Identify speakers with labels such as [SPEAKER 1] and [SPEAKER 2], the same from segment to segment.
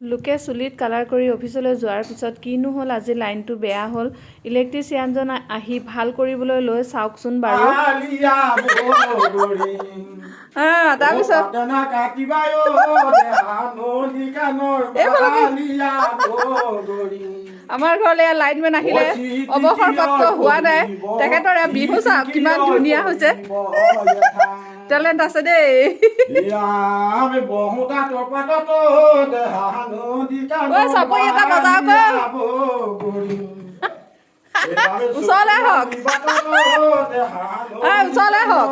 [SPEAKER 1] লোকে চুলিত কালাৰ কৰি অফিচলৈ যোৱাৰ পিছত কিনো হ'ল আজি লাইনটো বেয়া হ'ল ইলেক্ট্ৰিচিয়ানজন আহি ভাল কৰিবলৈ লৈ চাওকচোন বাৰু তাৰপিছত আমাৰ ঘৰলৈ লাইনমেন আহিলে অৱসৰপ্ৰাপ্ত হোৱা নাই তেখেতৰ বিহু চাওক কিমান ধুনীয়া হৈছে টেলেণ্ট আছে দেই চাপৰি এটা বজাওক ওচৰলৈ হওক ওচৰলৈ হওক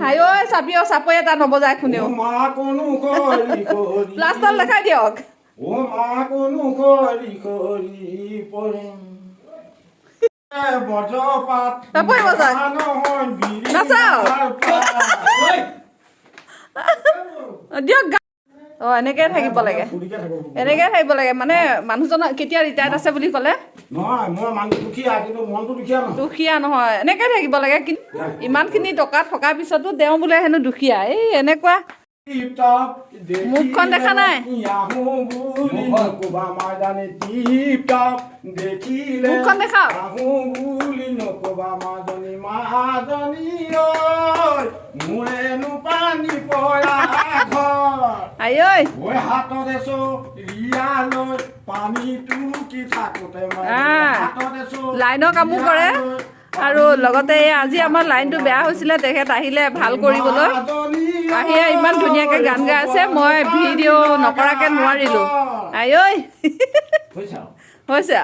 [SPEAKER 1] হাই চাপি চাপৰি এটা নবজায় কোনেও প্লাষ্টাৰ দেখাই দিয়ক চাপৰি বজায় নাচাওক দিয়ক এনেকৈ থাকিব লাগে এনেকৈ থাকিব লাগে মানে মানুহজনৰ কেতিয়া ৰিটায়াৰ্ড আছে বুলি ক'লে দুখীয়া নহয় এনেকৈ থাকিব লাগে কিন্তু ইমানখিনি টকা থকাৰ পিছতো তেওঁ বোলে হেনো দুখীয়া এই এনেকুৱা মুখখন দেখা নাই মুখখন দেখাওক লাইনৰ কামো কৰে আৰু লগতে আজি আমাৰ লাইনটো বেয়া হৈছিলে তেখেত আহিলে ভাল কৰিবলৈ আহিয়ে ইমান ধুনীয়াকৈ গান গাই আছে মই ভিডিঅ' নকৰাকৈ নোৱাৰিলোঁ হৈছে